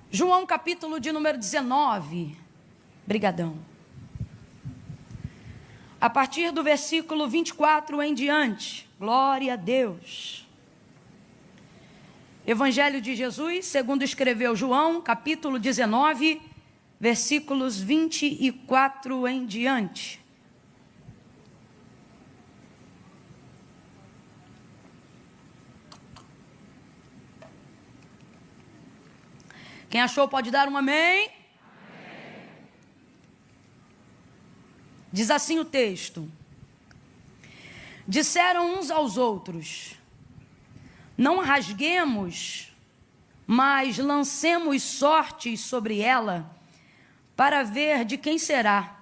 João capítulo de número 19. Brigadão. A partir do versículo 24 em diante. Glória a Deus. Evangelho de Jesus, segundo escreveu João, capítulo 19, versículos 24 em diante. Quem achou pode dar um amém? Amém. Diz assim o texto: disseram uns aos outros: não rasguemos, mas lancemos sortes sobre ela, para ver de quem será.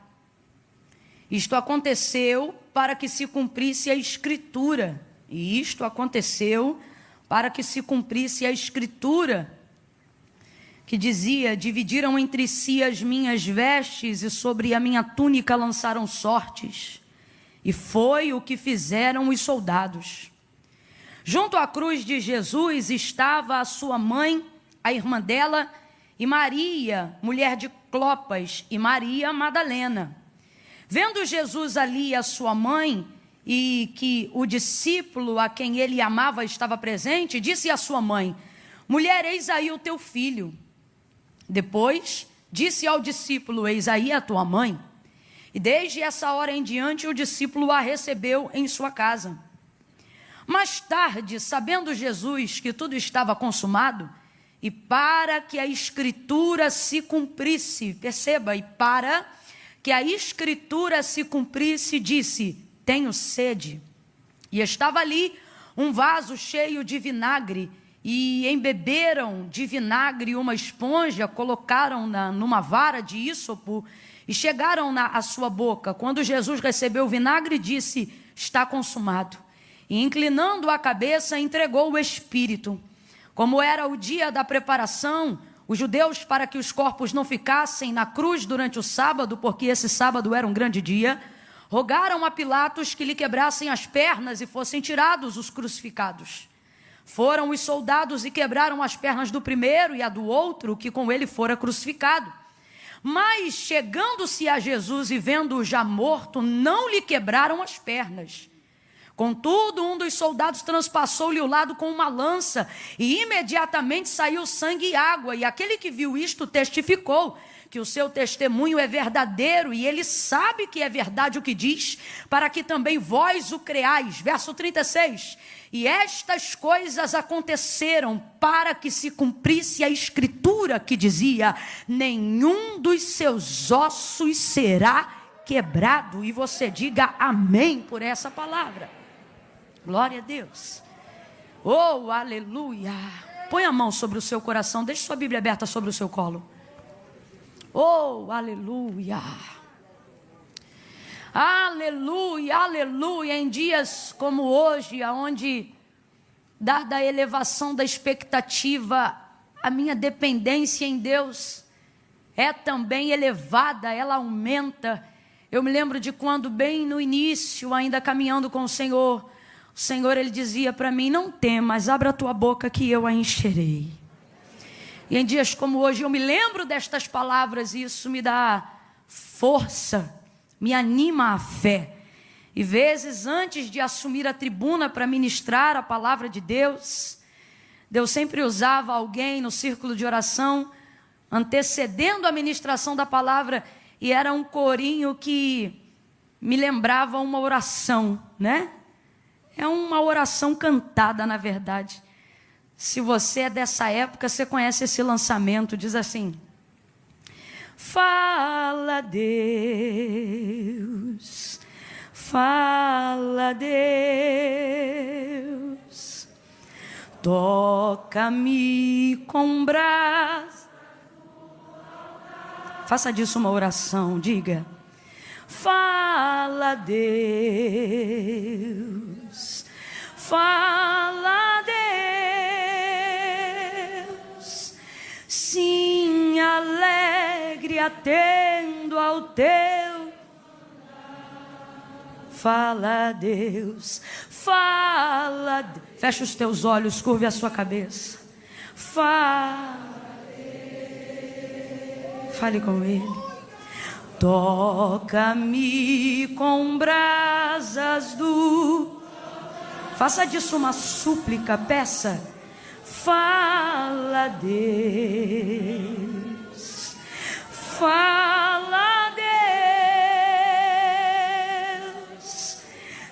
Isto aconteceu para que se cumprisse a Escritura. E isto aconteceu para que se cumprisse a Escritura, que dizia: dividiram entre si as minhas vestes e sobre a minha túnica lançaram sortes. E foi o que fizeram os soldados. Junto à cruz de Jesus estava a sua mãe, a irmã dela, e Maria, mulher de Clopas, e Maria Madalena. Vendo Jesus ali a sua mãe, e que o discípulo a quem ele amava estava presente, disse à sua mãe: mulher, eis aí o teu filho. Depois disse ao discípulo: eis aí a tua mãe. E desde essa hora em diante o discípulo a recebeu em sua casa. Mais tarde, sabendo Jesus que tudo estava consumado, e para que a Escritura se cumprisse, perceba, e para que a Escritura se cumprisse, disse: tenho sede. E estava ali um vaso cheio de vinagre, e embeberam de vinagre uma esponja, colocaram-na numa vara de ísopo e chegaram-na à sua boca. Quando Jesus recebeu o vinagre, disse: está consumado. E inclinando a cabeça, entregou o Espírito. Como era o dia da preparação, os judeus, para que os corpos não ficassem na cruz durante o sábado, porque esse sábado era um grande dia, rogaram a Pilatos que lhe quebrassem as pernas e fossem tirados os crucificados. Foram os soldados e quebraram as pernas do primeiro e a do outro, que com ele fora crucificado. Mas, chegando-se a Jesus e vendo-o já morto, não lhe quebraram as pernas. Contudo, um dos soldados transpassou-lhe o lado com uma lança, e imediatamente saiu sangue e água. E aquele que viu isto testificou que o seu testemunho é verdadeiro, e ele sabe que é verdade o que diz, para que também vós o creais. Verso 36. E estas coisas aconteceram para que se cumprisse a Escritura que dizia: nenhum dos seus ossos será quebrado. E você diga amém por essa palavra. Glória a Deus. Oh, aleluia. Põe a mão sobre o seu coração, deixe sua Bíblia aberta sobre o seu colo. Oh, aleluia. Aleluia, aleluia. Em dias como hoje, onde, dada a elevação da expectativa, a minha dependência em Deus é também elevada, ela aumenta. Eu me lembro de quando, bem no início, ainda caminhando com o Senhor ele dizia para mim: não temas, abra a tua boca que eu a encherei. E em dias como hoje eu me lembro destas palavras, e isso me dá força, me anima a fé. E vezes antes de assumir a tribuna para ministrar a palavra de Deus, Deus sempre usava alguém no círculo de oração, antecedendo a ministração da palavra, e era um corinho que me lembrava uma oração, né? É uma oração cantada, na verdade. Se você é dessa época, você conhece esse lançamento, diz assim: fala Deus, fala Deus, toca-me com braço. Faça disso uma oração, diga: fala Deus, fala Deus, sim, alegre atendo ao teu. Fala Deus, fala. Fecha os teus olhos, curve a sua cabeça. Fala Deus. Fale com Ele. Toca-me com brasas do... Faça disso uma súplica, peça. Fala, Deus. Fala, Deus.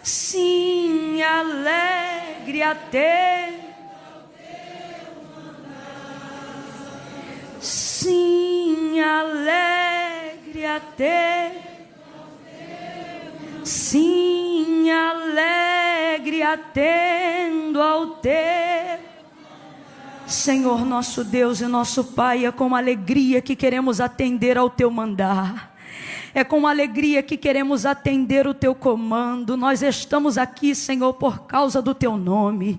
Sim, alegre até. Sim, alegre até. Sim, alegre atendo ao teu. Senhor nosso Deus e nosso Pai, é com alegria que queremos atender ao teu mandar. É com alegria que queremos atender o teu comando. Nós estamos aqui, Senhor, por causa do teu nome.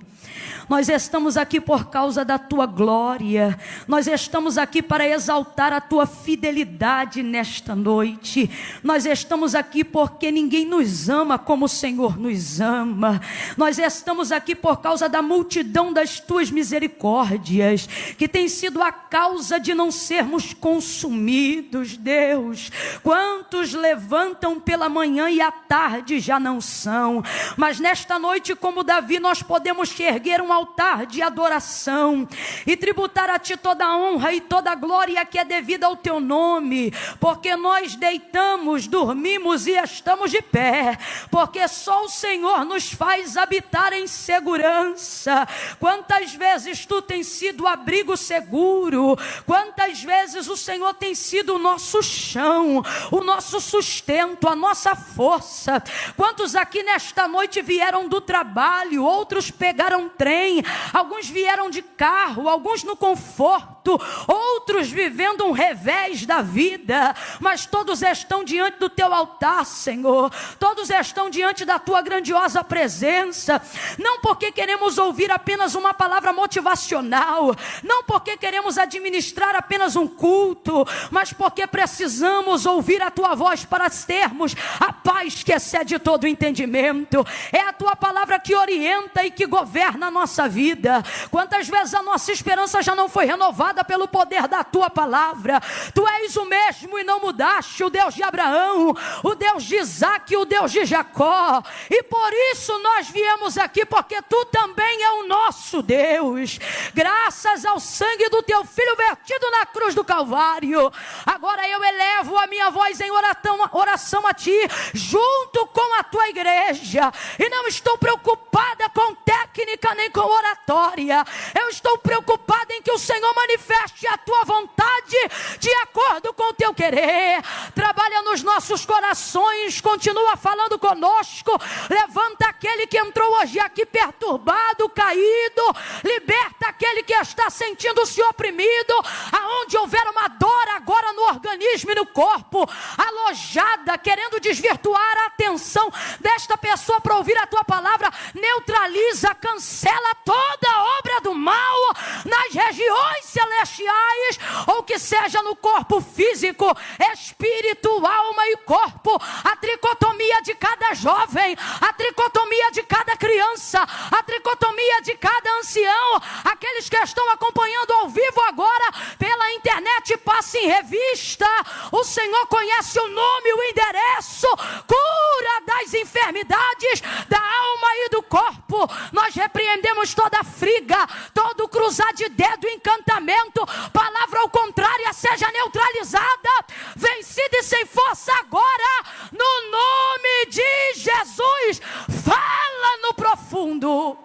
Nós estamos aqui por causa da tua glória. Nós estamos aqui para exaltar a tua fidelidade nesta noite. Nós estamos aqui porque ninguém nos ama como o Senhor nos ama. Nós estamos aqui por causa da multidão das tuas misericórdias, que tem sido a causa de não sermos consumidos, Deus. Quantos levantam pela manhã e à tarde já não são, mas nesta noite, como Davi, nós podemos erguer um altar de adoração e tributar a ti toda a honra e toda a glória que é devida ao teu nome, porque nós deitamos, dormimos e estamos de pé, porque só o Senhor nos faz habitar em segurança. Quantas vezes tu tens sido o abrigo seguro, quantas vezes o Senhor tem sido o nosso chão, o nosso sustento, a nossa força. Quantos aqui nesta noite vieram do trabalho, outros pegaram trem, alguns vieram de carro, alguns no conforto, outros vivendo um revés da vida, mas todos estão diante do teu altar, Senhor. Todos estão diante da tua grandiosa presença, não porque queremos ouvir apenas uma palavra motivacional, não porque queremos administrar apenas um culto, mas porque precisamos ouvir a tua voz para termos a paz que excede todo o entendimento. É a tua palavra que orienta e que governa a nossa vida. Quantas vezes a nossa esperança já não foi renovada pelo poder da tua palavra? Tu és o mesmo e não mudaste, o Deus de Abraão, o Deus de Isaac, o Deus de Jacó, e por isso nós viemos aqui, porque tu também é o nosso Deus. Graças ao sangue do teu filho vertido na cruz do Calvário, agora eu elevo a minha voz em oração a ti, junto com a tua igreja, e não estou preocupada com técnica nem com oratória. Eu estou preocupada em que o Senhor manifeste a tua vontade de acordo com o teu querer. Trabalha nos nossos corações, continua falando conosco. Levanta aquele que entrou hoje aqui perturbado, caído, liberta aquele que está sentindo-se oprimido, aonde houver uma dor agora no organismo e no corpo, alojada, querendo desvirtuar a atenção desta pessoa para ouvir a tua palavra. Neutraliza, cancela toda a obra do mal nas regiões celestiais, ou que seja no corpo físico, espírito, alma e corpo. A tricotomia de cada jovem, a tricotomia de cada criança, a tricotomia de cada ancião. Aqueles que estão acompanhando ao vivo agora pela internet, passe em revista. O Senhor conhece o nome, o endereço, cura das enfermidades da alma e do corpo. Nós repreendemos toda friga, todo cruzar de dedo, encantamento, palavra ao contrário, seja neutralizada, vencida e sem força agora, no nome de Jesus. Fala no profundo.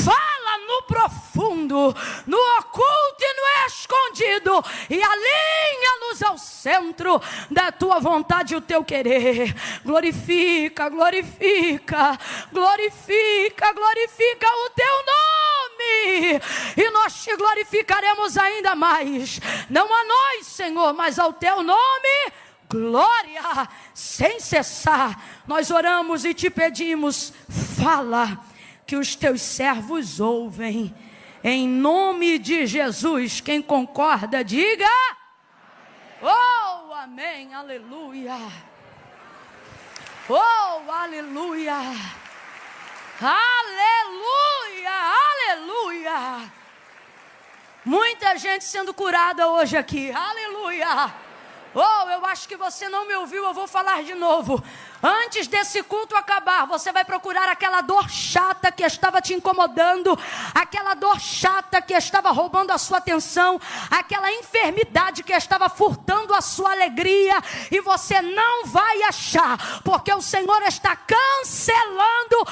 Fala no profundo, no oculto e no escondido, e alinha-nos ao centro da tua vontade e o teu querer. Glorifica, glorifica, glorifica, glorifica o teu nome, e nós te glorificaremos ainda mais, não a nós, Senhor, mas ao teu nome. Glória, sem cessar. Nós oramos e te pedimos, fala, que os teus servos ouvem, em nome de Jesus. Quem concorda, diga oh, amém, aleluia, oh, aleluia, aleluia. Muita gente sendo curada hoje aqui. Aleluia. Oh, eu acho que você não me ouviu, eu vou falar de novo. Antes desse culto acabar, você vai procurar aquela dor chata que estava te incomodando, aquela dor chata que estava roubando a sua atenção, aquela enfermidade que estava furtando a sua alegria, e você não vai achar, porque o Senhor está cancelando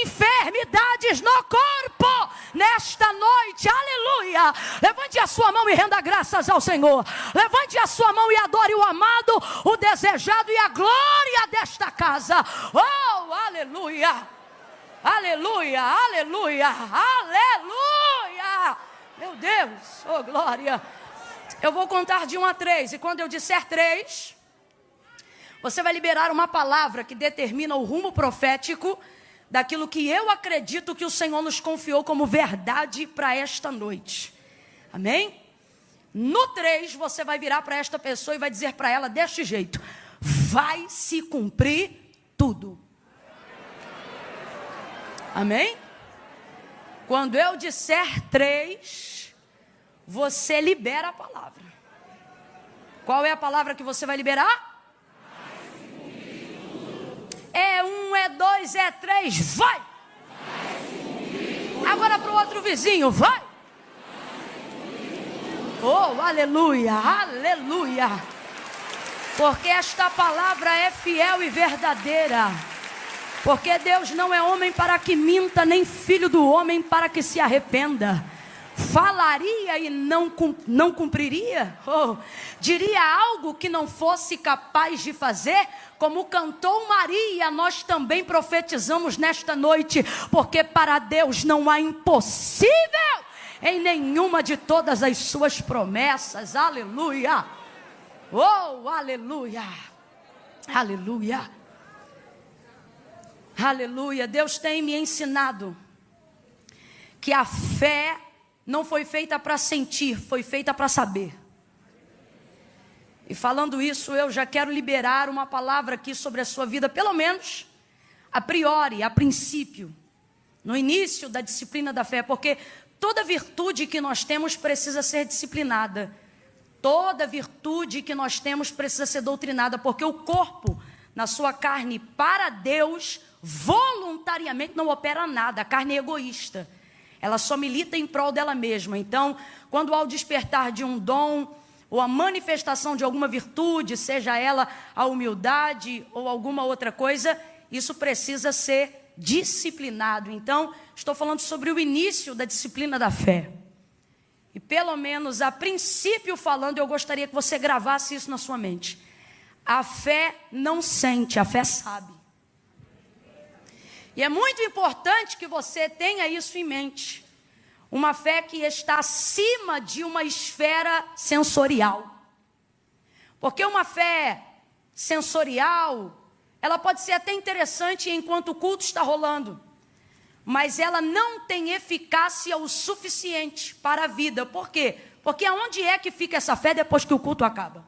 enfermidades no corpo nesta noite. Aleluia. Levante a sua mão e renda graças ao Senhor. Levante a sua mão e adore o amado, o desejado e a glória desta casa. Oh, aleluia, aleluia, aleluia, aleluia. Meu Deus, oh glória. Eu vou contar de 1 a 3, e quando eu disser 3, você vai liberar uma palavra que determina o rumo profético daquilo que eu acredito que o Senhor nos confiou como verdade para esta noite. Amém? No 3, você vai virar para esta pessoa e vai dizer para ela deste jeito: vai se cumprir tudo. Amém? Quando eu disser 3, você libera a palavra. Qual é a palavra que você vai liberar? É 1, é 2, é 3, vai! Agora para o outro vizinho, vai! Oh, aleluia, aleluia! Porque esta palavra é fiel e verdadeira. Porque Deus não é homem para que minta, nem filho do homem para que se arrependa. Falaria e não cumpriria? Oh, diria algo que não fosse capaz de fazer? Como cantou Maria, nós também profetizamos nesta noite. Porque para Deus não há impossível em nenhuma de todas as suas promessas. Aleluia. Oh, aleluia. Aleluia. Aleluia. Deus tem me ensinado que a fé não foi feita para sentir, foi feita para saber. E falando isso, eu já quero liberar uma palavra aqui sobre a sua vida, pelo menos a priori, a princípio, no início da disciplina da fé, porque toda virtude que nós temos precisa ser disciplinada. Toda virtude que nós temos precisa ser doutrinada, porque o corpo, na sua carne, para Deus, voluntariamente não opera nada. A carne é egoísta. Ela só milita em prol dela mesma. Então, quando ao despertar de um dom, ou a manifestação de alguma virtude, seja ela a humildade ou alguma outra coisa, isso precisa ser disciplinado. Então, estou falando sobre o início da disciplina da fé. E pelo menos a princípio falando, eu gostaria que você gravasse isso na sua mente. A fé não sente, a fé sabe. E é muito importante que você tenha isso em mente. Uma fé que está acima de uma esfera sensorial. Porque uma fé sensorial, ela pode ser até interessante enquanto o culto está rolando. Mas ela não tem eficácia o suficiente para a vida. Por quê? Porque aonde é que fica essa fé depois que o culto acaba?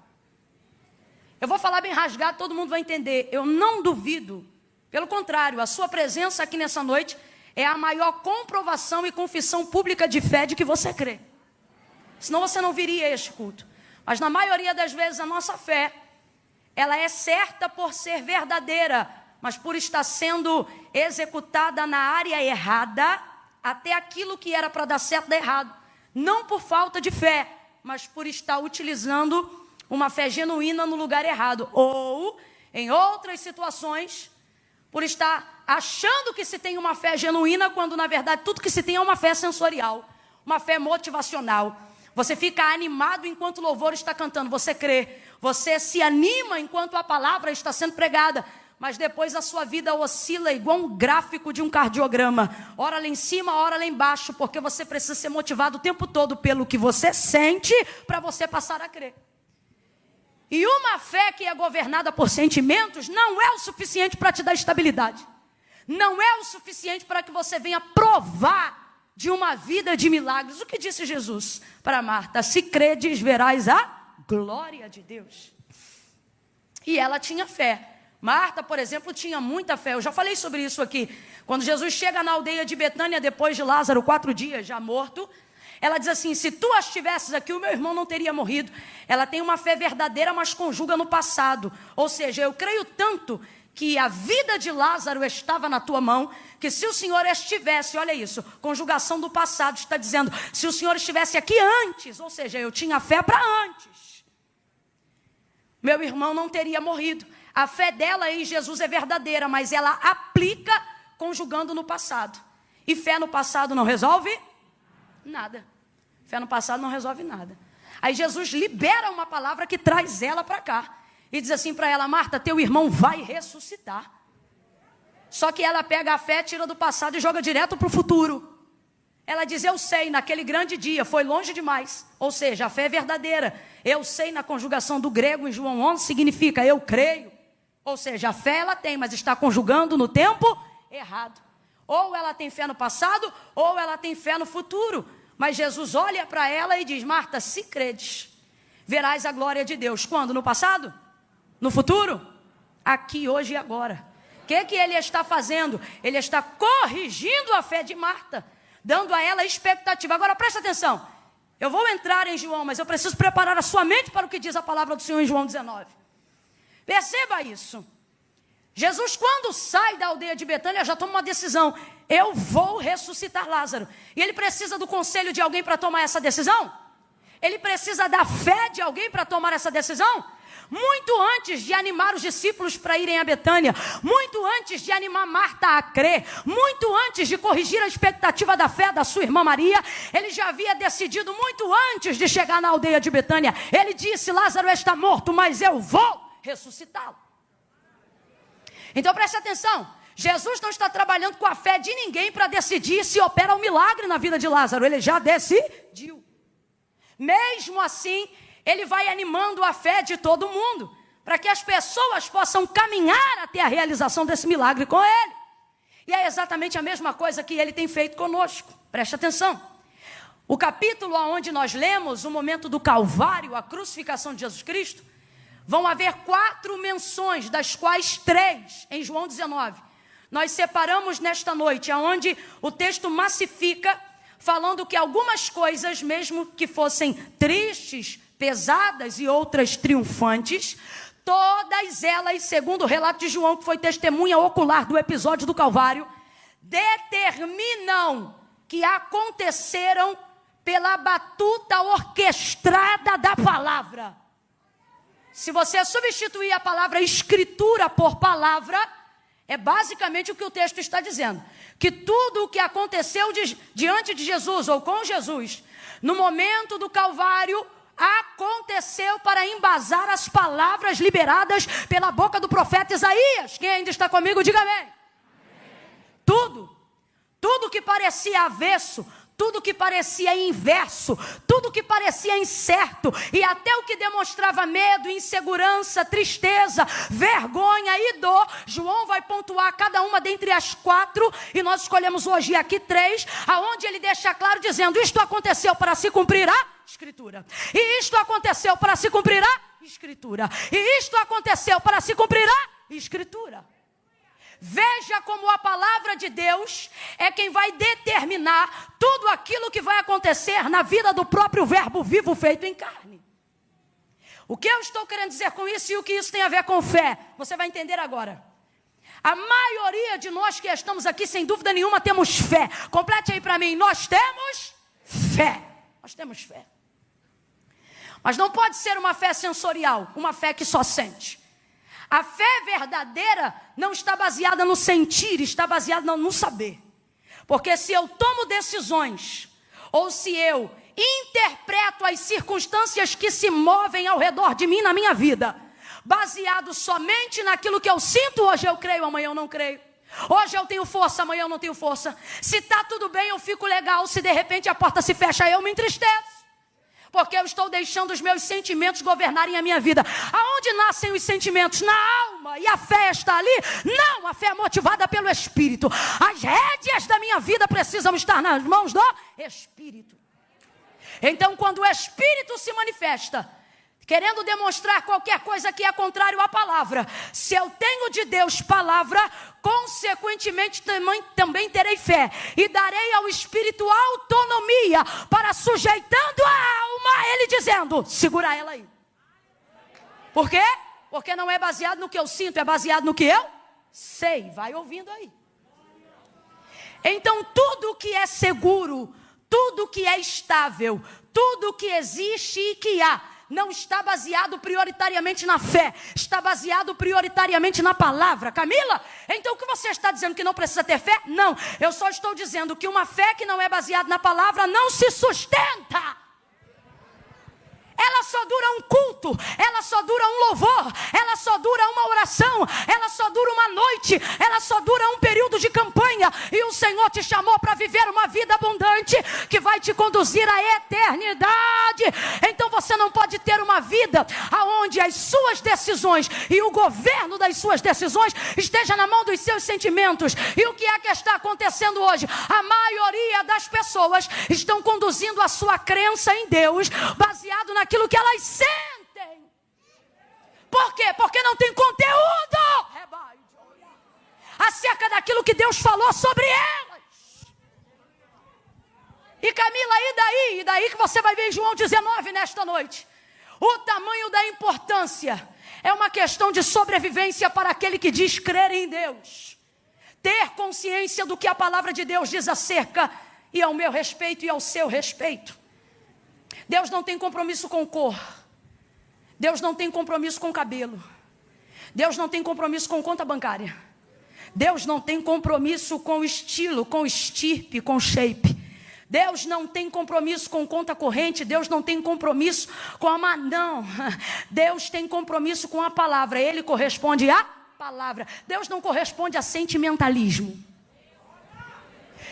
Eu vou falar bem rasgado, todo mundo vai entender. Eu não duvido. Pelo contrário, a sua presença aqui nessa noite é a maior comprovação e confissão pública de fé de que você crê. Senão você não viria a este culto. Mas na maioria das vezes a nossa fé, ela é certa por ser verdadeira, mas por estar sendo executada na área errada, até aquilo que era para dar certo dá errado. Não por falta de fé, mas por estar utilizando uma fé genuína no lugar errado. Ou, em outras situações, por estar achando que se tem uma fé genuína, quando na verdade tudo que se tem é uma fé sensorial, uma fé motivacional. Você fica animado enquanto o louvor está cantando, você crê. Você se anima enquanto a palavra está sendo pregada, mas depois a sua vida oscila igual um gráfico de um cardiograma. Ora lá em cima, ora lá embaixo, porque você precisa ser motivado o tempo todo pelo que você sente para você passar a crer. E uma fé que é governada por sentimentos não é o suficiente para te dar estabilidade. Não é o suficiente para que você venha provar de uma vida de milagres. O que disse Jesus para Marta? Se credes, verás a glória de Deus. E ela tinha fé. Marta, por exemplo, tinha muita fé. Eu já falei sobre isso aqui. Quando Jesus chega na aldeia de Betânia, depois de Lázaro, 4 dias já morto, Ela diz assim: se tu as tivesses aqui, o meu irmão não teria morrido. Ela tem uma fé verdadeira, mas conjuga no passado. Ou seja, eu creio tanto que a vida de Lázaro estava na tua mão, que se o Senhor estivesse, olha isso, conjugação do passado, está dizendo, se o Senhor estivesse aqui antes, ou seja, eu tinha fé para antes, meu irmão não teria morrido. A fé dela em Jesus é verdadeira, mas ela aplica conjugando no passado. E fé no passado não resolve nada. Fé no passado não resolve nada. Aí Jesus libera uma palavra que traz ela para cá. E diz assim para ela: Marta, teu irmão vai ressuscitar. Só que ela pega a fé, tira do passado e joga direto para o futuro. Ela diz: eu sei, naquele grande dia, foi longe demais. Ou seja, a fé é verdadeira. Eu sei, na conjugação do grego em João 11, significa eu creio. Ou seja, a fé ela tem, mas está conjugando no tempo errado. Ou ela tem fé no passado, ou ela tem fé no futuro. Mas Jesus olha para ela e diz: Marta, se credes, verás a glória de Deus. Quando? No passado? No futuro? Aqui, hoje e agora. O que ele está fazendo? Ele está corrigindo a fé de Marta, dando a ela expectativa. Agora presta atenção, eu vou entrar em João, mas eu preciso preparar a sua mente para o que diz a palavra do Senhor em João 19. Perceba isso. Jesus, quando sai da aldeia de Betânia, já toma uma decisão: eu vou ressuscitar Lázaro. E ele precisa do conselho de alguém para tomar essa decisão? Ele precisa da fé de alguém para tomar essa decisão? Muito antes de animar os discípulos para irem a Betânia, muito antes de animar Marta a crer, muito antes de corrigir a expectativa da fé da sua irmã Maria, ele já havia decidido muito antes de chegar na aldeia de Betânia. Ele disse: Lázaro está morto, mas eu vou ressuscitá-lo. Então preste atenção, Jesus não está trabalhando com a fé de ninguém para decidir se opera um milagre na vida de Lázaro. Ele já decidiu. Mesmo assim, ele vai animando a fé de todo mundo, para que as pessoas possam caminhar até a realização desse milagre com ele. E é exatamente a mesma coisa que ele tem feito conosco. Preste atenção. O capítulo onde nós lemos o momento do Calvário, a crucificação de Jesus Cristo, vão haver 4 menções, das quais 3 em João 19. Nós separamos nesta noite, onde o texto massifica, falando que algumas coisas, mesmo que fossem tristes, pesadas e outras triunfantes, todas elas, segundo o relato de João, que foi testemunha ocular do episódio do Calvário, determinam que aconteceram pela batuta orquestrada da palavra. Se você substituir a palavra escritura por palavra, é basicamente o que o texto está dizendo. Que tudo o que aconteceu diante de Jesus, ou com Jesus, no momento do Calvário, aconteceu para embasar as palavras liberadas pela boca do profeta Isaías. Quem ainda está comigo, diga amém. Tudo que parecia avesso, tudo que parecia inverso, tudo que parecia incerto, e até o que demonstrava medo, insegurança, tristeza, vergonha e dor, João vai pontuar cada uma dentre as 4, e nós escolhemos hoje aqui 3, aonde ele deixa claro dizendo: isto aconteceu para se cumprir a Escritura, e isto aconteceu para se cumprir a Escritura, e isto aconteceu para se cumprir a Escritura. Veja como a palavra de Deus é quem vai determinar tudo aquilo que vai acontecer na vida do próprio verbo vivo feito em carne. O que eu estou querendo dizer com isso e o que isso tem a ver com fé, você vai entender agora. A maioria de nós que estamos aqui, sem dúvida nenhuma, temos fé. Complete aí para mim: nós temos fé. Nós temos fé. Mas não pode ser uma fé sensorial, uma fé que só sente. A fé verdadeira não está baseada no sentir, está baseada no saber. Porque se eu tomo decisões, ou se eu interpreto as circunstâncias que se movem ao redor de mim na minha vida, baseado somente naquilo que eu sinto, hoje eu creio, amanhã eu não creio. Hoje eu tenho força, amanhã eu não tenho força. Se está tudo bem, eu fico legal. Se de repente a porta se fecha, eu me entristeço. Porque eu estou deixando os meus sentimentos governarem a minha vida. Aonde nascem os sentimentos? Na alma. E a fé está ali? Não, a fé é motivada pelo Espírito. As rédeas da minha vida precisam estar nas mãos do Espírito. Então, quando o Espírito se manifesta, querendo demonstrar qualquer coisa que é contrário à palavra. Se eu tenho de Deus palavra, consequentemente também terei fé, e darei ao Espírito autonomia, para sujeitando a alma, ele dizendo, segura ela aí. Por quê? Porque não é baseado no que eu sinto, é baseado no que eu sei. Vai ouvindo aí. Então tudo que é seguro, tudo que é estável, tudo que existe e que há, não está baseado prioritariamente na fé, está baseado prioritariamente na palavra. Camila, então o que você está dizendo, que não precisa ter fé? Não, eu só estou dizendo que uma fé que não é baseada na palavra não se sustenta. Ela só dura um culto, ela só dura um louvor, ela só dura uma oração, ela só dura uma noite, ela só dura um período de campanha. E o Senhor te chamou para viver uma vida abundante que vai te conduzir à eternidade. Então você não pode ter uma vida onde as suas decisões e o governo das suas decisões esteja na mão dos seus sentimentos. E o que é que está acontecendo hoje? A maioria das pessoas estão conduzindo a sua crença em Deus baseado naquilo que elas sentem. Por quê? Porque não tem conteúdo acerca daquilo que Deus falou sobre elas. E Camila, e daí? E daí que você vai ver em João 19 nesta noite. O tamanho da importância é uma questão de sobrevivência para aquele que diz crer em Deus. Ter consciência do que a palavra de Deus diz acerca e ao meu respeito e ao seu respeito. Deus não tem compromisso com cor. Deus não tem compromisso com cabelo. Deus não tem compromisso com conta bancária. Deus não tem compromisso com estilo, com estirpe, com shape. Deus não tem compromisso com conta corrente. Deus não tem compromisso com a não. Deus tem compromisso com a palavra. Ele corresponde à palavra. Deus não corresponde a sentimentalismo.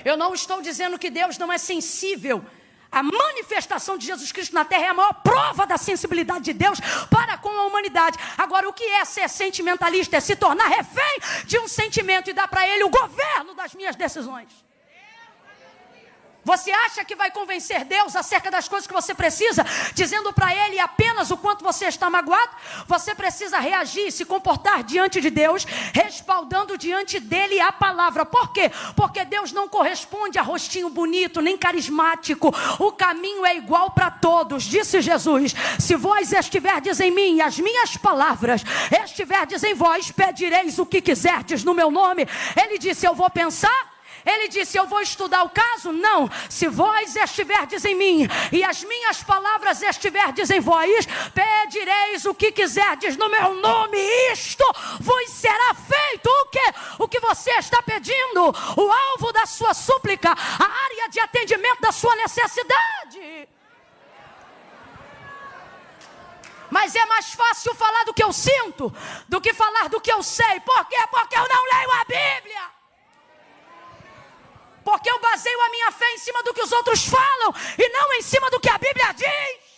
Eu não estou dizendo que Deus não é sensível. A manifestação de Jesus Cristo na terra é a maior prova da sensibilidade de Deus para com a humanidade. Agora, o que é ser sentimentalista? É se tornar refém de um sentimento e dar para ele o governo das minhas decisões. Você acha que vai convencer Deus acerca das coisas que você precisa, dizendo para Ele apenas o quanto você está magoado? Você precisa reagir e se comportar diante de Deus, respaldando diante dEle a palavra. Por quê? Porque Deus não corresponde a rostinho bonito, nem carismático. O caminho é igual para todos. Disse Jesus, se vós estiverdes em mim e as minhas palavras estiverdes em vós, pedireis o que quiserdes no meu nome. Ele disse, eu vou pensar. Ele disse, eu vou estudar o caso? Não. Se vós estiverdes em mim e as minhas palavras estiverdes em vós, pedireis o que quiserdes no meu nome, isto vos será feito. O quê? O que você está pedindo, o alvo da sua súplica, a área de atendimento da sua necessidade. Mas é mais fácil falar do que eu sinto do que falar do que eu sei. Por quê? Porque eu não leio a Bíblia. Porque eu baseio a minha fé em cima do que os outros falam e não em cima do que a Bíblia diz.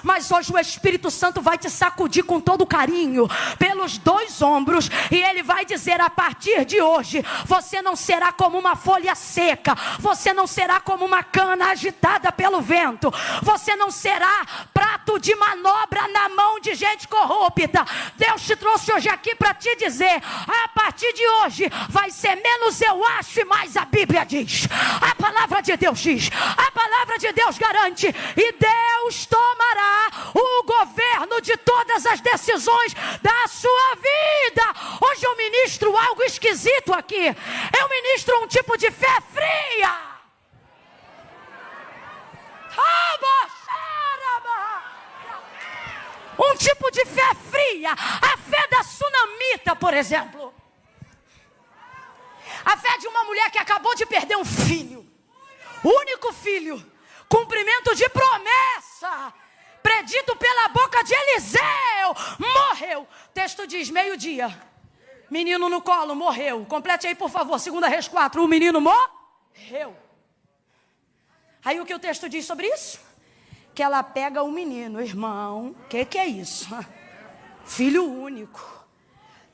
Mas hoje o Espírito Santo vai te sacudir com todo carinho pelos dois ombros e ele vai dizer, a partir de hoje você não será como uma folha seca, você não será como uma cana agitada pelo vento, você não será prato de manobra na mão de gente corrupta. Deus te trouxe hoje aqui para te dizer, a partir de hoje vai ser menos eu acho e mais a Bíblia diz. A palavra de Deus diz, a palavra de Deus garante, e Deus tomará o governo de todas as decisões da sua vida. Hoje eu ministro algo esquisito aqui. Eu ministro um tipo de fé fria. Um tipo de fé fria. A fé da sunamita, por exemplo. A fé de uma mulher que acabou de perder um filho. O único filho. Cumprimento de promessa, predito pela boca de Eliseu, morreu. O texto diz, meio-dia, menino no colo, morreu. Complete aí, por favor, 2 Reis 4, o menino morreu. Aí o que o texto diz sobre isso? Que ela pega o menino, irmão, que é isso? Filho único,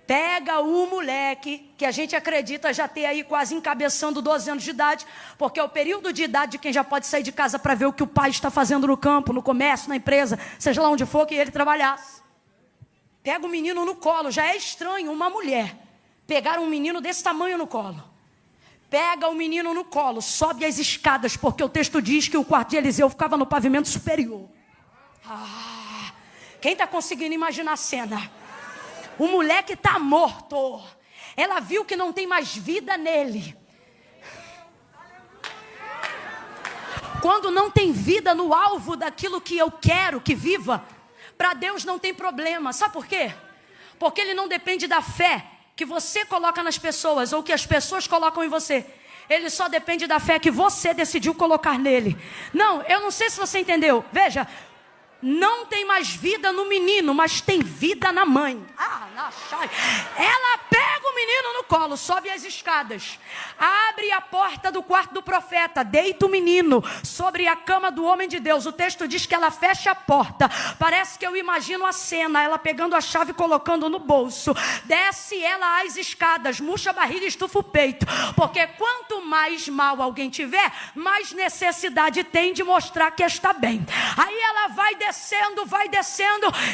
Pega o moleque, que a gente acredita já ter aí quase encabeçando 12 anos de idade, porque é o período de idade de quem já pode sair de casa para ver o que o pai está fazendo no campo, no comércio, na empresa, seja lá onde for que ele trabalhasse. Pega o menino no colo, já é estranho uma mulher pegar um menino desse tamanho no colo. Pega o menino no colo, sobe as escadas, porque o texto diz que o quarto de Eliseu ficava no pavimento superior. Quem está conseguindo imaginar a cena? O moleque está morto. Ela viu que não tem mais vida nele. Quando não tem vida no alvo daquilo que eu quero que viva, para Deus não tem problema. Sabe por quê? Porque Ele não depende da fé que você coloca nas pessoas ou que as pessoas colocam em você. Ele só depende da fé que você decidiu colocar nele. Não, eu não sei se você entendeu. Veja, não tem mais vida no menino, mas tem vida na mãe. Ela pega o menino no colo, sobe as escadas, abre a porta do quarto do profeta, deita o menino sobre a cama do homem de Deus. O texto diz que ela fecha a porta. Parece que eu imagino a cena, ela pegando a chave e colocando no bolso. Desce ela as escadas, murcha a barriga e estufa o peito. Porque quanto mais mal alguém tiver, mais necessidade tem de mostrar que está bem. Aí ela vai descendo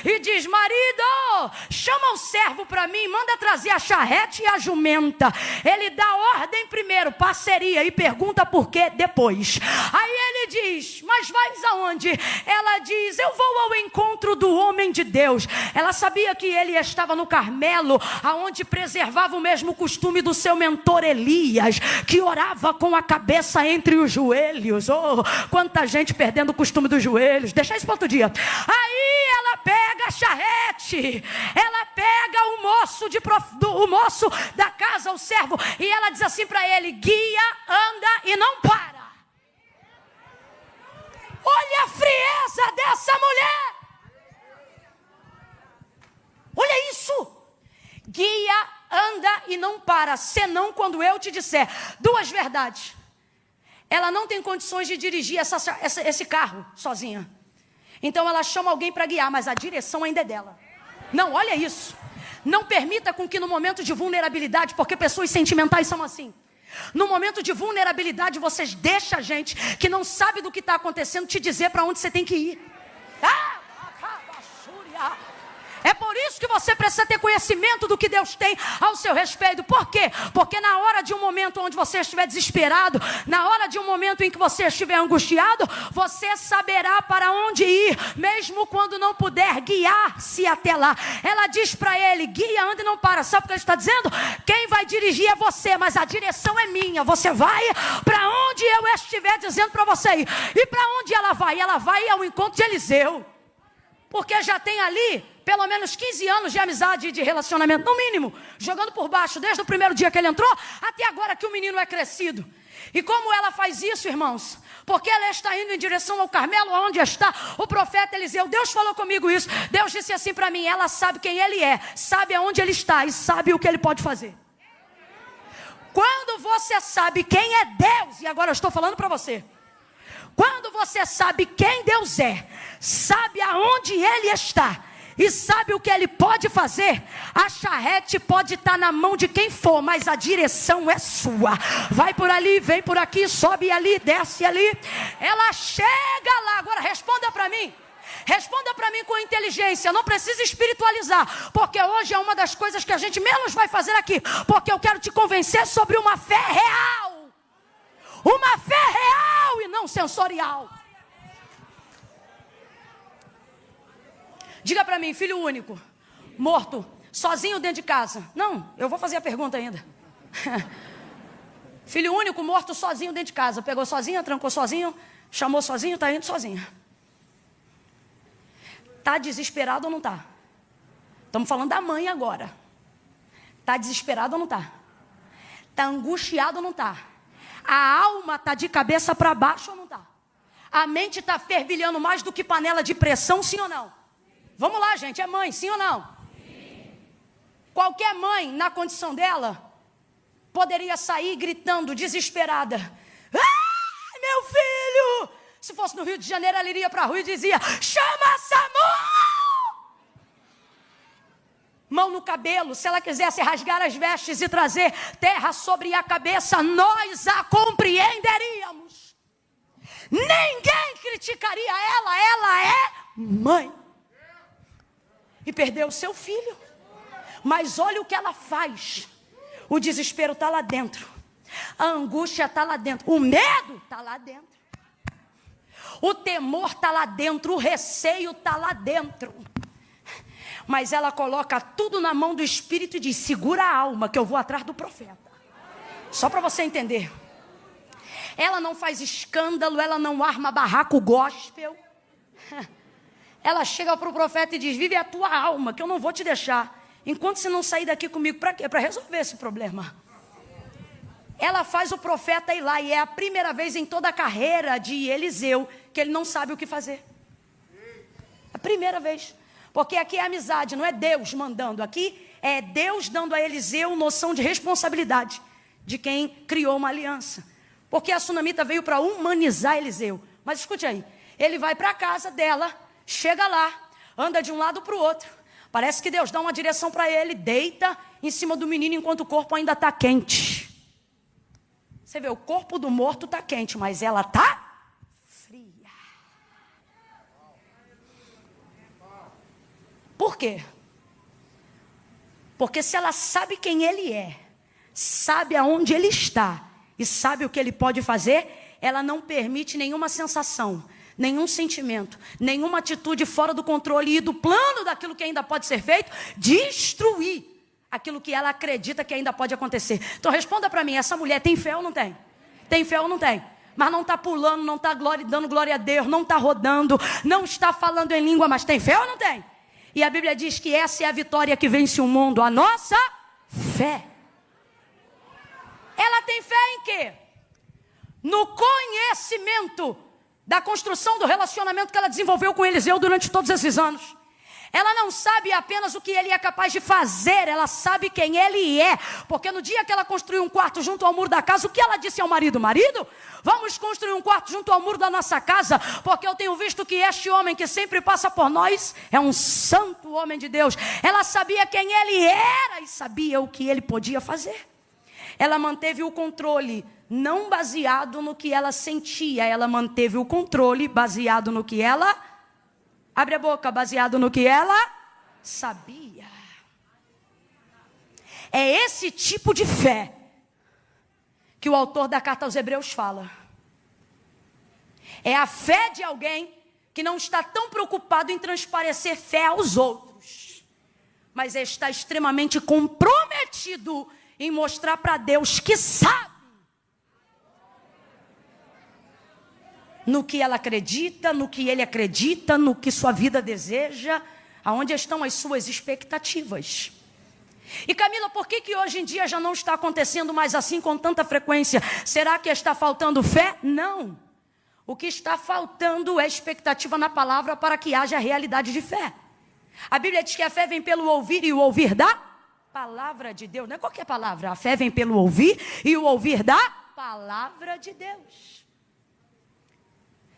e diz: marido, chama o servo para mim, manda trazer a charrete e a jumenta. Ele dá ordem primeiro, parceria, e pergunta por quê depois. Aí ele diz: mas vais aonde? Ela diz: eu vou ao encontro do homem de Deus. Ela sabia que ele estava no Carmelo, aonde preservava o mesmo costume do seu mentor Elias, que orava com a cabeça entre os joelhos. Oh, quanta gente perdendo o costume dos joelhos. Deixa isso para outro dia. Aí ela pega a charrete, ela pega o moço da casa, o servo, e ela diz assim para ele: guia, anda e não para. Olha a frieza dessa mulher. Olha isso. Guia, anda e não para, senão quando eu te disser. Duas verdades. Ela não tem condições de dirigir esse carro sozinha. Então ela chama alguém para guiar, mas a direção ainda é dela. Não, olha isso. Não permita com que no momento de vulnerabilidade, porque pessoas sentimentais são assim. No momento de vulnerabilidade, vocês deixam a gente que não sabe do que está acontecendo te dizer para onde você tem que ir. É por isso que você precisa ter conhecimento do que Deus tem ao seu respeito. Por quê? Porque na hora de um momento onde você estiver desesperado, na hora de um momento em que você estiver angustiado, você saberá para onde ir, mesmo quando não puder guiar-se até lá. Ela diz para ele: guia, anda e não para. Sabe o que ele está dizendo? Quem vai dirigir é você, mas a direção é minha. Você vai para onde eu estiver dizendo para você ir. E para onde ela vai? Ela vai ao encontro de Eliseu. Porque já tem ali pelo menos 15 anos de amizade e de relacionamento, no mínimo, jogando por baixo, desde o primeiro dia que ele entrou, até agora que o menino é crescido. E como ela faz isso, irmãos? Porque ela está indo em direção ao Carmelo, onde está o profeta Eliseu. Deus falou comigo isso. Deus disse assim para mim: ela sabe quem ele é, sabe aonde ele está e sabe o que ele pode fazer. Quando você sabe quem é Deus, e agora eu estou falando para você, quando você sabe quem Deus é, sabe aonde Ele está e sabe o que Ele pode fazer, a charrete pode estar na mão de quem for, mas a direção é sua. Vai por ali, vem por aqui, sobe ali, desce ali. Ela chega lá. Agora responda para mim. Responda para mim com inteligência, não precisa espiritualizar, porque hoje é uma das coisas que a gente menos vai fazer aqui, porque eu quero te convencer sobre uma fé real. Uma fé real e não sensorial. Diga para mim: filho único, morto, sozinho dentro de casa. Não, eu vou fazer a pergunta ainda. Filho único, morto, sozinho dentro de casa. Pegou sozinho, trancou sozinho, chamou sozinho, está indo sozinho. Está desesperado ou não está? Estamos falando da mãe agora. Está desesperado ou não está? Está angustiado ou não está? A alma está de cabeça para baixo ou não está? A mente está fervilhando mais do que panela de pressão, sim ou não? Vamos lá, gente, é mãe, sim ou não? Sim. Qualquer mãe, na condição dela, poderia sair gritando, desesperada: ai, meu filho! Se fosse no Rio de Janeiro, ela iria para a rua e dizia: chama SAMU! mão no cabelo, se ela quisesse rasgar as vestes e trazer terra sobre a cabeça, nós a compreenderíamos. Ninguém criticaria ela é mãe. E perdeu o seu filho. Mas olha o que ela faz. O desespero está lá dentro. A angústia está lá dentro. O medo está lá dentro. O temor está lá dentro. O receio está lá dentro. Mas ela coloca tudo na mão do Espírito e diz: segura a alma que eu vou atrás do profeta. Só para você entender. Ela não faz escândalo, ela não arma barraco gospel. Ela chega para o profeta e diz: vive a tua alma, que eu não vou te deixar. Enquanto você não sair daqui comigo, para quê? Para resolver esse problema. Ela faz o profeta ir lá, e é a primeira vez em toda a carreira de Eliseu que ele não sabe o que fazer. A primeira vez. Porque aqui é amizade, não é Deus mandando. Aqui é Deus dando a Eliseu noção de responsabilidade de quem criou uma aliança. Porque a sunamita veio para humanizar Eliseu. Mas escute aí, ele vai para a casa dela, chega lá, anda de um lado para o outro. Parece que Deus dá uma direção para ele, deita em cima do menino enquanto o corpo ainda está quente. Você vê, o corpo do morto está quente, mas ela está fria. Por quê? Porque se ela sabe quem ele é, sabe aonde ele está e sabe o que ele pode fazer, ela não permite nenhuma sensação, nenhum sentimento, nenhuma atitude fora do controle e do plano daquilo que ainda pode ser feito, destruir aquilo que ela acredita que ainda pode acontecer. Então responda para mim, essa mulher tem fé ou não tem? Tem fé ou não tem? Mas não está pulando, não está dando glória a Deus, não está rodando, não está falando em língua, mas tem fé ou não tem? E a Bíblia diz que essa é a vitória que vence o mundo, a nossa fé. Ela tem fé em quê? No conhecimento da construção do relacionamento que ela desenvolveu com Eliseu durante todos esses anos. Ela não sabe apenas o que ele é capaz de fazer, ela sabe quem ele é. Porque no dia que ela construiu um quarto junto ao muro da casa, o que ela disse ao marido? Marido, vamos construir um quarto junto ao muro da nossa casa, porque eu tenho visto que este homem que sempre passa por nós é um santo homem de Deus. Ela sabia quem ele era e sabia o que ele podia fazer. Ela manteve o controle, não baseado no que ela sentia, ela manteve o controle baseado no que ela... Abre a boca, baseado no que ela sabia. É esse tipo de fé que o autor da carta aos Hebreus fala. É a fé de alguém que não está tão preocupado em transparecer fé aos outros, mas está extremamente comprometido em mostrar para Deus que sabe no que ela acredita, no que ele acredita, no que sua vida deseja, aonde estão as suas expectativas. E Camila, por que hoje em dia já não está acontecendo mais assim com tanta frequência? Será que está faltando fé? Não. O que está faltando é expectativa na palavra para que haja realidade de fé. A Bíblia diz que a fé vem pelo ouvir e o ouvir da palavra de Deus. Não é qualquer palavra, a fé vem pelo ouvir e o ouvir da palavra de Deus.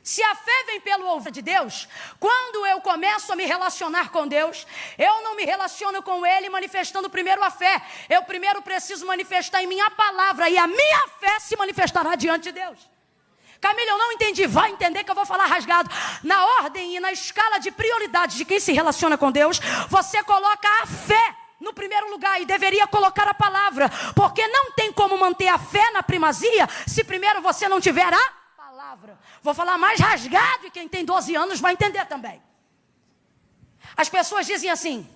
Se a fé vem pelo ouvir de Deus, quando eu começo a me relacionar com Deus, eu não me relaciono com Ele manifestando primeiro a fé. Eu primeiro preciso manifestar em mim a palavra e a minha fé se manifestará diante de Deus. Camila, eu não entendi. Vai entender que eu vou falar rasgado. Na ordem e na escala de prioridades de quem se relaciona com Deus, você coloca a fé no primeiro lugar e deveria colocar a palavra. Porque não tem como manter a fé na primazia se primeiro você não tiver a palavra. Vou falar mais rasgado e quem tem 12 anos vai entender também. As pessoas dizem assim: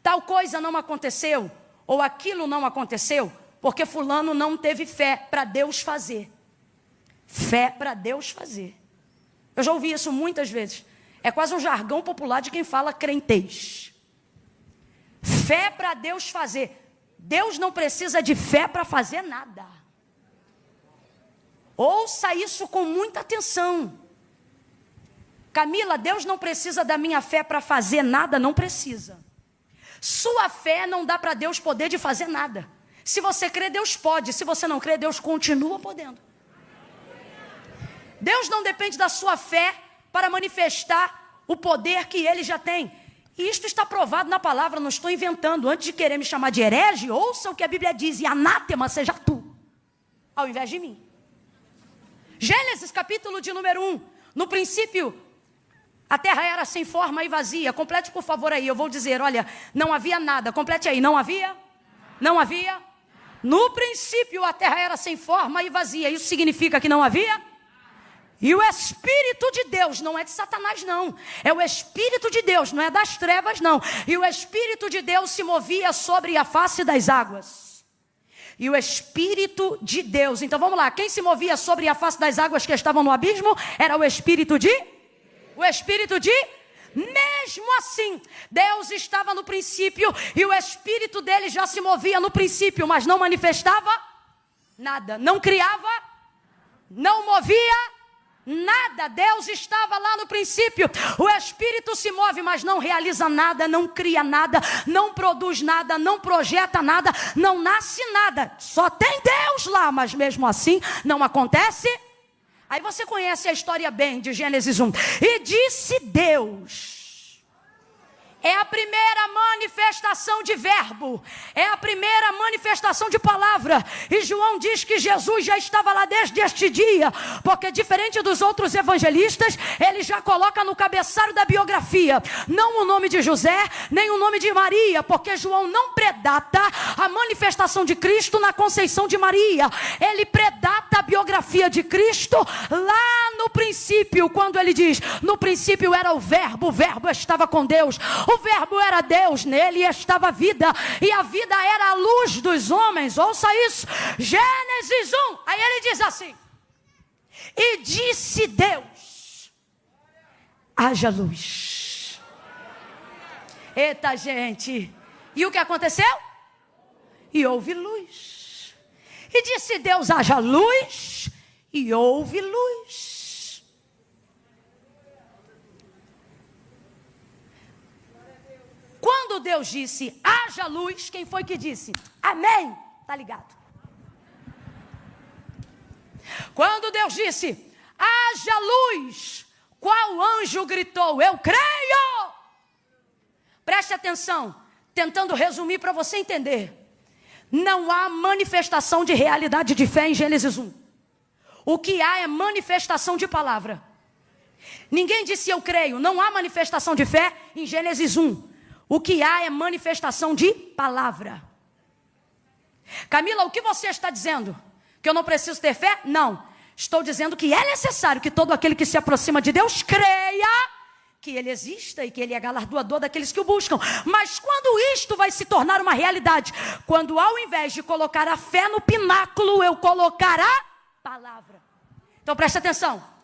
tal coisa não aconteceu, ou aquilo não aconteceu, porque fulano não teve fé para Deus fazer. Fé para Deus fazer. Eu já ouvi isso muitas vezes. É quase um jargão popular de quem fala crentez. Fé para Deus fazer. Deus não precisa de fé para fazer nada. Ouça isso com muita atenção. Camila, Deus não precisa da minha fé para fazer nada, não precisa. Sua fé não dá para Deus poder de fazer nada. Se você crê, Deus pode. Se você não crê, Deus continua podendo. Deus não depende da sua fé para manifestar o poder que Ele já tem. E isto está provado na palavra, não estou inventando. Antes de querer me chamar de herege, ouça o que a Bíblia diz: e anátema seja tu, ao invés de mim. Gênesis capítulo de número 1. No princípio, a terra era sem forma e vazia. Complete por favor aí, eu vou dizer, olha, não havia nada. Complete aí, não havia? Não havia? No princípio a terra era sem forma e vazia. Isso significa que não havia? E o Espírito de Deus, não é de Satanás não, é o Espírito de Deus, não é das trevas não. E o Espírito de Deus se movia sobre a face das águas. E o Espírito de Deus, então vamos lá, quem se movia sobre a face das águas que estavam no abismo? Era o Espírito de? O Espírito de? Mesmo assim, Deus estava no princípio e o Espírito dele já se movia no princípio, mas não manifestava nada, não criava, não movia nada. Deus estava lá no princípio. O Espírito se move, mas não realiza nada, não cria nada, não produz nada, não projeta nada, não nasce nada. Só tem Deus lá, mas mesmo assim não acontece. Aí você conhece a história bem de Gênesis 1. E disse Deus. É a primeira manifestação de verbo. É a primeira manifestação de palavra. E João diz que Jesus já estava lá desde este dia. Porque diferente dos outros evangelistas, ele já coloca no cabeçalho da biografia não o nome de José, nem o nome de Maria. Porque João não predata a manifestação de Cristo na conceição de Maria. Ele predata a biografia de Cristo lá no princípio. Quando ele diz, no princípio era o verbo estava com Deus. O verbo era Deus, nele estava a vida, e a vida era a luz dos homens. Ouça isso, Gênesis 1, aí ele diz assim: e disse Deus, haja luz. Eita gente, e o que aconteceu? E houve luz. E disse Deus, haja luz, e houve luz. Quando Deus disse, haja luz, quem foi que disse? Amém. Tá ligado? Quando Deus disse, haja luz, qual anjo gritou? Eu creio. Preste atenção, tentando resumir para você entender. Não há manifestação de realidade de fé em Gênesis 1. O que há é manifestação de palavra. Ninguém disse eu creio, não há manifestação de fé em Gênesis 1. O que há é manifestação de palavra. Camila, o que você está dizendo? Que eu não preciso ter fé? Não. Estou dizendo que é necessário que todo aquele que se aproxima de Deus creia que Ele exista e que Ele é galardoador daqueles que o buscam. Mas quando isto vai se tornar uma realidade? Quando ao invés de colocar a fé no pináculo, eu colocar a palavra. Então preste atenção.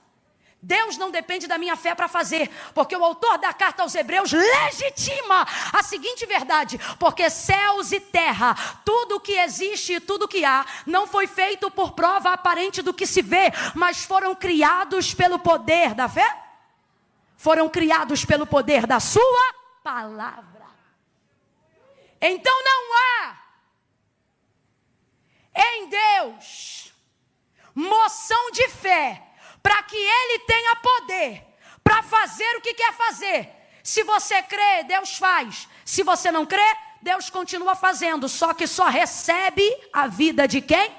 Deus não depende da minha fé para fazer, porque o autor da carta aos Hebreus legitima a seguinte verdade: porque céus e terra, tudo o que existe e tudo o que há, não foi feito por prova aparente do que se vê, mas foram criados pelo poder da fé, foram criados pelo poder da sua palavra. Então não há em Deus moção de fé para que Ele tenha poder para fazer o que quer fazer. Se você crê, Deus faz. Se você não crê, Deus continua fazendo. Só que só recebe a vida de quem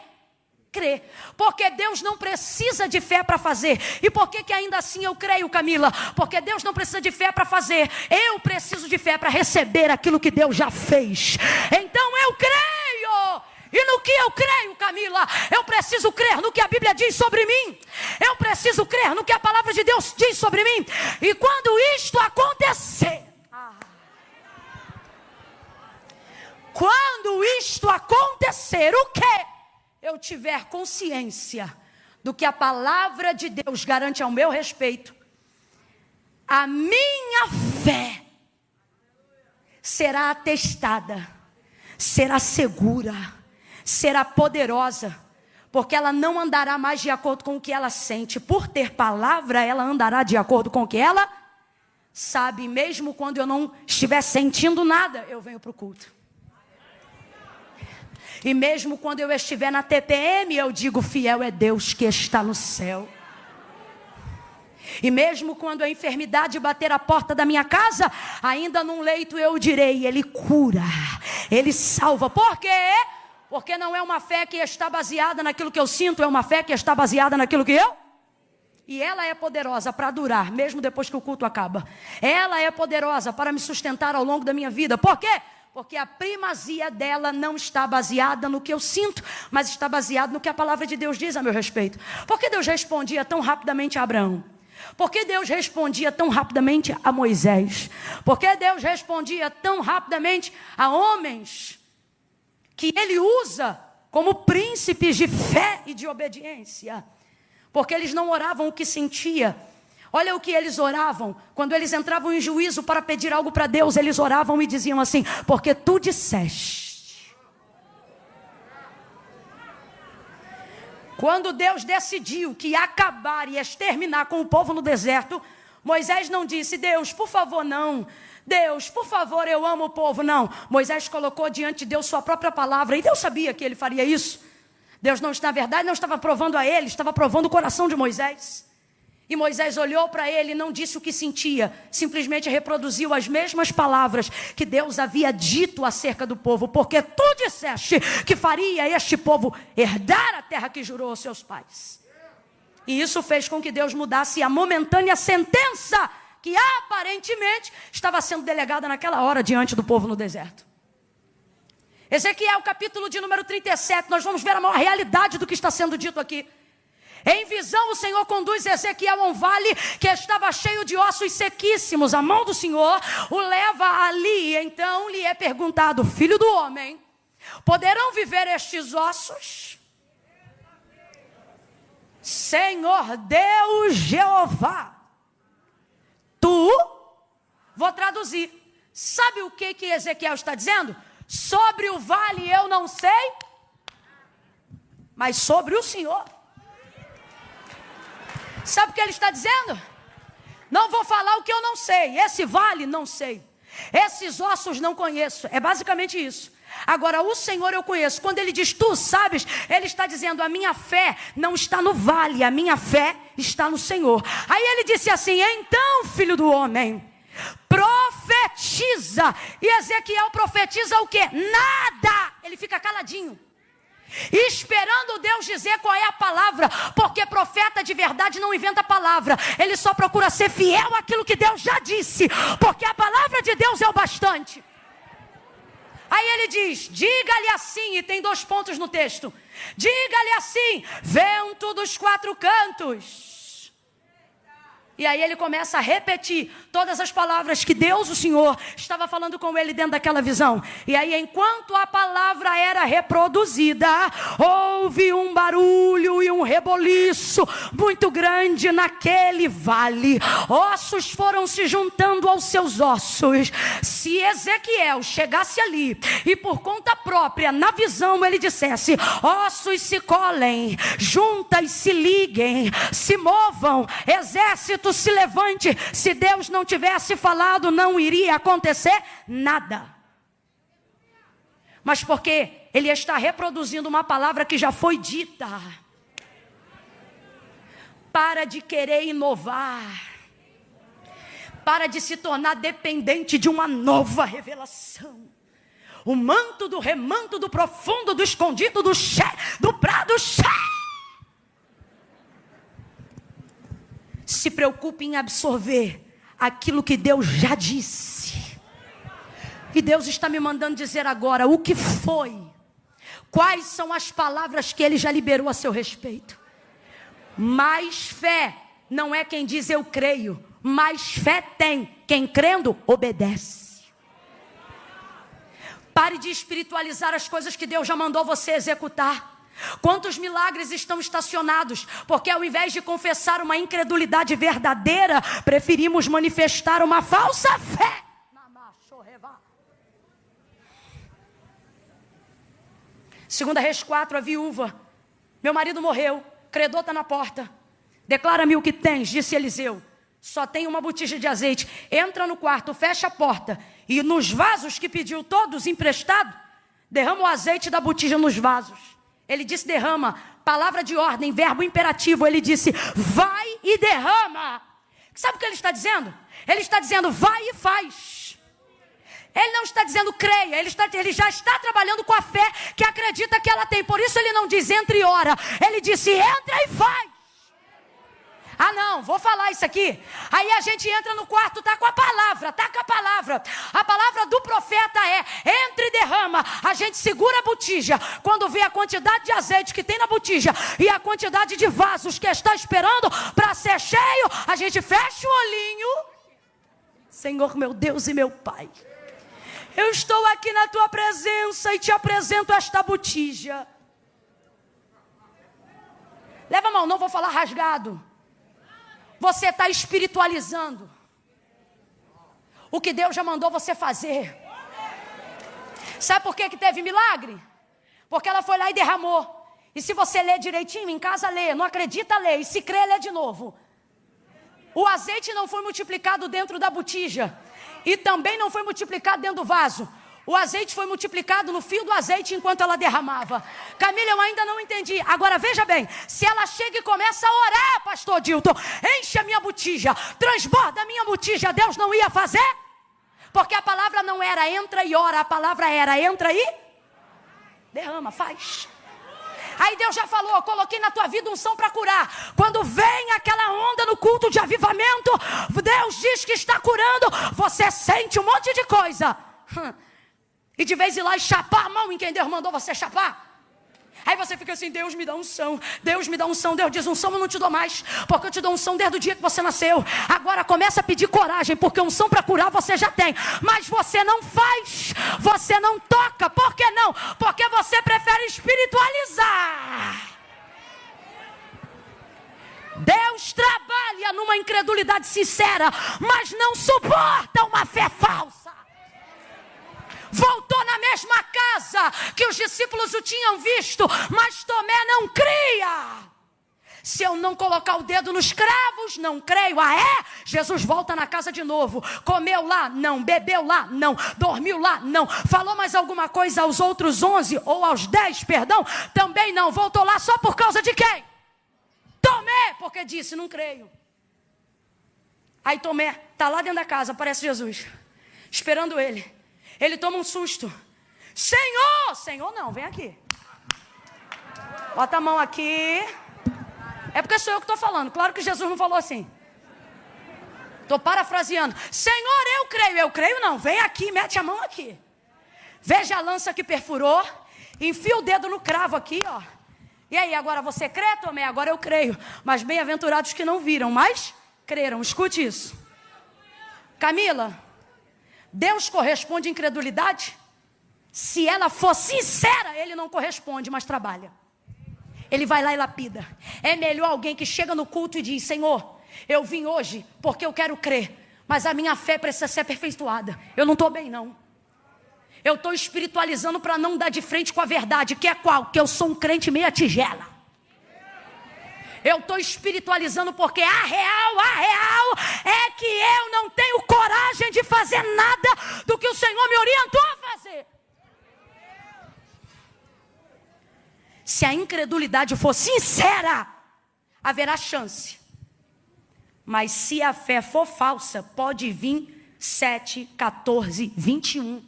crê. Porque Deus não precisa de fé para fazer. E por que ainda assim eu creio, Camila? Porque Deus não precisa de fé para fazer. Eu preciso de fé para receber aquilo que Deus já fez. Então eu creio. E no que eu creio, Camila? Eu preciso crer no que a Bíblia diz sobre mim. Eu preciso crer no que a palavra de Deus diz sobre mim. E quando isto acontecer, o que? Eu tiver consciência do que a palavra de Deus garante ao meu respeito, a minha fé será atestada, será segura, será poderosa, porque ela não andará mais de acordo com o que ela sente. Por ter palavra, ela andará de acordo com o que ela sabe. Mesmo quando eu não estiver sentindo nada, eu venho para o culto. E mesmo quando eu estiver na TPM, eu digo, fiel é Deus que está no céu. E mesmo quando a enfermidade bater a porta da minha casa, ainda num leito eu direi: Ele cura, Ele salva. Por quê? Porque não é uma fé que está baseada naquilo que eu sinto, é uma fé que está baseada naquilo que eu... E ela é poderosa para durar, mesmo depois que o culto acaba. Ela é poderosa para me sustentar ao longo da minha vida. Por quê? Porque a primazia dela não está baseada no que eu sinto, mas está baseada no que a palavra de Deus diz a meu respeito. Por que Deus respondia tão rapidamente a Abraão? Por que Deus respondia tão rapidamente a Moisés? Por que Deus respondia tão rapidamente a homens que Ele usa como príncipes de fé e de obediência? Porque eles não oravam o que sentia. Olha o que eles oravam. Quando eles entravam em juízo para pedir algo para Deus, eles oravam e diziam assim: porque tu disseste. Quando Deus decidiu que ia acabar e exterminar com o povo no deserto, Moisés não disse: Deus, por favor, não. Deus, por favor, eu amo o povo. Não. Moisés colocou diante de Deus sua própria palavra. E Deus sabia que ele faria isso. Deus, na verdade, não estava provando a ele, estava provando o coração de Moisés. E Moisés olhou para ele e não disse o que sentia, simplesmente reproduziu as mesmas palavras que Deus havia dito acerca do povo. Porque tu disseste que faria este povo herdar a terra que jurou aos seus pais. E isso fez com que Deus mudasse a momentânea sentença que aparentemente estava sendo delegada naquela hora diante do povo no deserto. Ezequiel, capítulo de número 37, nós vamos ver a maior realidade do que está sendo dito aqui. Em visão, o Senhor conduz Ezequiel a um vale que estava cheio de ossos sequíssimos. A mão do Senhor o leva ali. Então lhe é perguntado: filho do homem, poderão viver estes ossos? Senhor Deus Jeová, vou traduzir. Sabe o que Ezequiel está dizendo? Sobre o vale eu não sei, mas sobre o Senhor. Sabe o que ele está dizendo? Não vou falar o que eu não sei. Esse vale não sei. Esses ossos não conheço. É basicamente isso. Agora, o Senhor eu conheço. Quando ele diz tu sabes, ele está dizendo: a minha fé não está no vale, a minha fé está no Senhor. Aí ele disse assim: então, filho do homem, profetiza. E Ezequiel profetiza o quê? Nada. Ele fica caladinho, esperando Deus dizer qual é a palavra. Porque profeta de verdade não inventa palavra. Ele só procura ser fiel àquilo que Deus já disse, porque a palavra de Deus é o bastante. Aí ele diz: diga-lhe assim, e tem 2 pontos no texto. Diga-lhe assim: vento dos 4 cantos. E aí ele começa a repetir todas as palavras que Deus, o Senhor, estava falando com ele dentro daquela visão. E aí, enquanto a palavra era reproduzida, houve um barulho e um reboliço muito grande naquele vale. Ossos foram se juntando aos seus ossos. Se Ezequiel chegasse ali e por conta própria, na visão, ele dissesse: ossos se colhem, juntas se liguem, se movam, exército se levante. Se Deus não tivesse falado, não iria acontecer nada. Mas porque ele está reproduzindo uma palavra que já foi dita. Para de querer inovar. Para de se tornar dependente de uma nova revelação. O manto do remanto, do profundo, do escondido, do prado cheio. Se preocupe em absorver aquilo que Deus já disse. E Deus está me mandando dizer agora o que foi. Quais são as palavras que Ele já liberou a seu respeito. Mais fé não é quem diz eu creio. Mais fé tem quem crendo obedece. Pare de espiritualizar as coisas que Deus já mandou você executar. Quantos milagres estão estacionados? Porque ao invés de confessar uma incredulidade verdadeira, preferimos manifestar uma falsa fé. Segunda Reis 4, a viúva: meu marido morreu, credor está na porta. Declara-me o que tens, disse Eliseu. Só tem uma botija de azeite. Entra no quarto, fecha a porta, e nos vasos que pediu todos emprestado, derrama o azeite da botija nos vasos. Ele disse derrama, palavra de ordem, verbo imperativo. Ele disse vai e derrama. Sabe o que ele está dizendo? Ele está dizendo, vai e faz. Ele não está dizendo creia, ele já está trabalhando com a fé que acredita que ela tem. Por isso ele não diz entra e ora, ele disse entra e faz. Ah não, vou falar isso aqui. Aí a gente entra no quarto, tá com a palavra, tá com a palavra. A palavra do profeta é, entra e derrama. A gente segura a botija. Quando vê a quantidade de azeite que tem na botija e a quantidade de vasos que está esperando para ser cheio, a gente fecha o olhinho. Senhor meu Deus e meu Pai, eu estou aqui na tua presença e te apresento esta botija. Leva a mão, não vou falar rasgado. Você está espiritualizando o que Deus já mandou você fazer. Sabe por que teve milagre? Porque ela foi lá e derramou. E se você ler direitinho, em casa lê, não acredita, lê. E se crê, lê de novo. O azeite não foi multiplicado dentro da botija. E também não foi multiplicado dentro do vaso. O azeite foi multiplicado no fio do azeite enquanto ela derramava. Camila, eu ainda não entendi. Agora veja bem, se ela chega e começa a orar, pastor Dilton, enche a minha botija, transborda a minha botija, Deus não ia fazer? Porque a palavra não era entra e ora, a palavra era entra e derrama, faz. Aí Deus já falou, coloquei na tua vida unção para curar. Quando vem aquela onda no culto de avivamento, Deus diz que está curando, você sente um monte de coisa. E de vez em lá e chapar a mão em quem Deus mandou você chapar. Aí você fica assim, Deus me dá unção, Deus me dá unção. Deus diz, unção eu não te dou mais, porque eu te dou unção desde o dia que você nasceu. Agora começa a pedir coragem, porque unção para curar você já tem. Mas você não faz, você não toca. Por que não? Porque você prefere espiritualizar. Deus trabalha numa incredulidade sincera, mas não suporta uma fé falsa. Voltou na mesma casa que os discípulos o tinham visto, mas Tomé não cria. Se eu não colocar o dedo nos cravos, não creio. Ah é? Jesus volta na casa de novo. Comeu lá? Não. Bebeu lá? Não. Dormiu lá? Não. Falou mais alguma coisa aos outros 11 ou aos 10, perdão? Também não. Voltou lá só por causa de quem? Tomé, porque disse, não creio. Aí Tomé está lá dentro da casa, aparece Jesus, esperando ele. Ele toma um susto. Senhor! Senhor não, vem aqui. Bota a mão aqui. É porque sou eu que estou falando. Claro que Jesus não falou assim. Estou parafraseando. Senhor, eu creio. Eu creio não, vem aqui, mete a mão aqui. Veja a lança que perfurou. Enfia o dedo no cravo aqui, ó. E aí, agora você crê, Tomé? Agora eu creio. Mas bem-aventurados que não viram, mas creram. Escute isso. Camila, Deus corresponde à incredulidade? Se ela for sincera, ele não corresponde, mas trabalha. Ele vai lá e lapida. É melhor alguém que chega no culto e diz, Senhor, eu vim hoje porque eu quero crer, mas a minha fé precisa ser aperfeiçoada. Eu não estou bem não. Eu estou espiritualizando para não dar de frente com a verdade, que é qual? Que eu sou um crente meia tigela. Eu estou espiritualizando porque a real é que eu não tenho coragem de fazer nada do que o Senhor me orientou a fazer. Se a incredulidade for sincera, haverá chance. Mas se a fé for falsa, pode vir 7, 14, 21.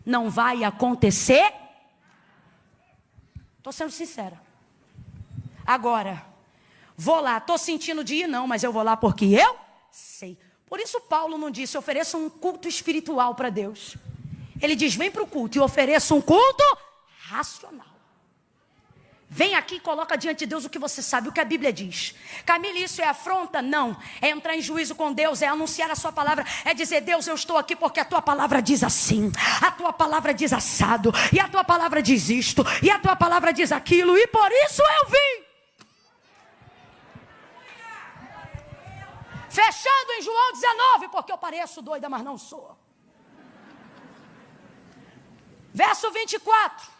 Não vai acontecer. Estou sendo sincera. Agora, vou lá, estou sentindo de ir não, mas eu vou lá porque eu sei. Por isso Paulo não disse, ofereça um culto espiritual para Deus. Ele diz, vem para o culto e ofereça um culto racional. Vem aqui e coloca diante de Deus o que você sabe, o que a Bíblia diz. Camila, isso é afronta? Não. É entrar em juízo com Deus, é anunciar a sua palavra, é dizer, Deus, eu estou aqui porque a tua palavra diz assim, a tua palavra diz assado, e a tua palavra diz isto, e a tua palavra diz aquilo, e por isso eu vim. Fechando em João 19, porque eu pareço doida, mas não sou. Verso 24.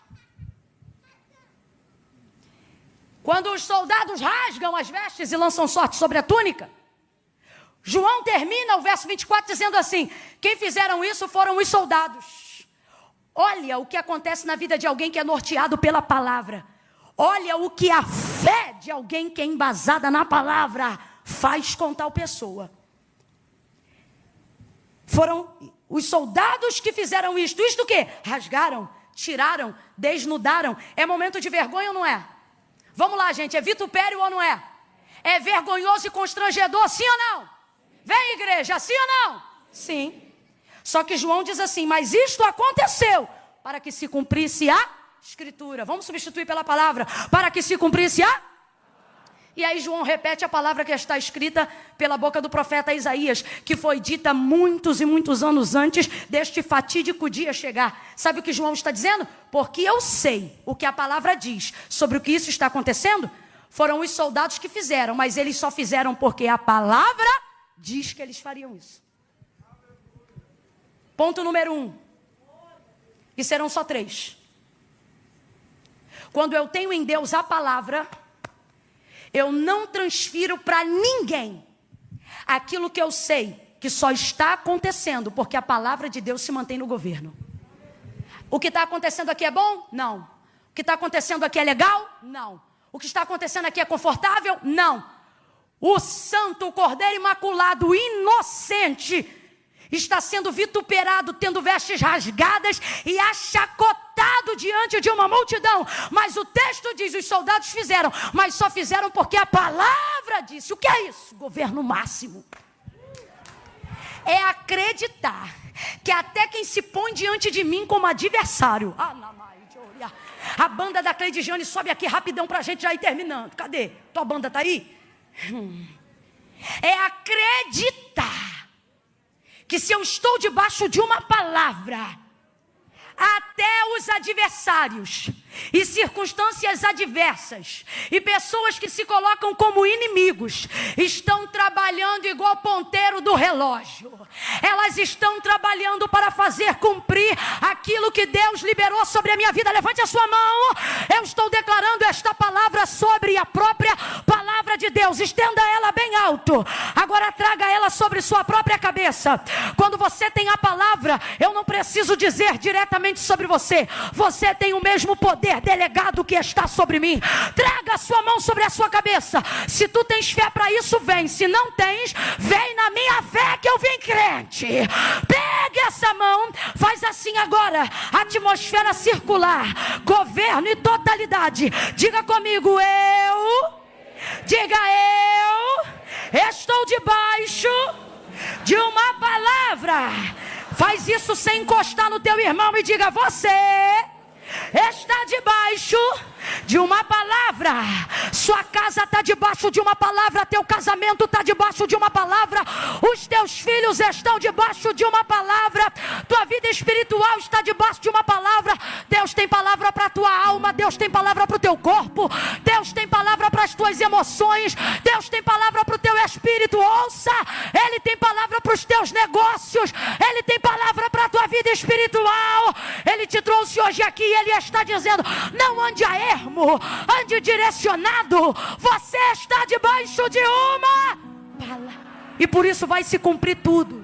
Quando os soldados rasgam as vestes e lançam sorte sobre a túnica, João termina o verso 24 dizendo assim, quem fizeram isso foram os soldados. Olha o que acontece na vida de alguém que é norteado pela palavra. Olha o que a fé de alguém que é embasada na palavra faz com tal pessoa. Foram os soldados que fizeram isto. Isto o quê? Rasgaram, tiraram, desnudaram. É momento de vergonha ou não é? Vamos lá, gente, é vitupério ou não é? É vergonhoso e constrangedor, sim ou não? Vem, igreja, sim ou não? Sim. Só que João diz assim, mas isto aconteceu para que se cumprisse a Escritura. Vamos substituir pela palavra, para que se cumprisse a... E aí João repete a palavra que está escrita pela boca do profeta Isaías, que foi dita muitos e muitos anos antes deste fatídico dia chegar. Sabe o que João está dizendo? Porque eu sei o que a palavra diz sobre o que isso está acontecendo. Foram os soldados que fizeram, mas eles só fizeram porque a palavra diz que eles fariam isso. Ponto número 1. E serão só 3. Quando eu tenho em Deus a palavra, eu não transfiro para ninguém aquilo que eu sei que só está acontecendo porque a palavra de Deus se mantém no governo. O que está acontecendo aqui é bom? Não. O que está acontecendo aqui é legal? Não. O que está acontecendo aqui é confortável? Não. O santo, o cordeiro imaculado, inocente, está sendo vituperado, tendo vestes rasgadas e achacotado diante de uma multidão. Mas o texto diz, os soldados fizeram, mas só fizeram porque a palavra disse. O que é isso? Governo máximo. É acreditar que até quem se põe diante de mim como adversário... A banda da Cleidiane sobe aqui rapidão pra gente já ir terminando. Cadê? Tua banda tá aí? É acreditar que se eu estou debaixo de uma palavra, até os adversários e circunstâncias adversas e pessoas que se colocam como inimigos estão trabalhando igual ponteiro do relógio. Elas estão trabalhando para fazer cumprir aquilo que Deus liberou sobre a minha vida. Levante a sua mão. Eu estou declarando esta palavra sobre a própria palavra de Deus. Estenda ela bem alto. Agora traga ela sobre sua própria cabeça. Quando você tem a palavra, eu não preciso dizer diretamente sobre você. Você tem o mesmo poder delegado que está sobre mim. Traga a sua mão sobre a sua cabeça. Se tu tens fé para isso, vem. Se não tens, vem na minha fé que eu vim crente. Pegue essa mão, faz assim agora. Atmosfera circular, governo e totalidade. Diga comigo, diga eu estou debaixo de uma palavra. Faz isso sem encostar no teu irmão e diga, você está debaixo de uma palavra. Sua casa está debaixo de uma palavra. Teu casamento está debaixo de uma palavra. Os teus filhos estão debaixo de uma palavra. Tua vida espiritual está debaixo de uma palavra. Deus tem palavra para a tua alma. Deus tem palavra para o teu corpo. Deus tem palavra para as tuas emoções. Deus tem palavra para o teu espírito. Ouça, Ele tem palavra para os teus negócios. Ele tem palavra para a tua vida espiritual. Ele te trouxe hoje aqui e Ele está dizendo, não ande a ermo, ande direcionado. Você está debaixo de uma palavra. E por isso vai se cumprir tudo.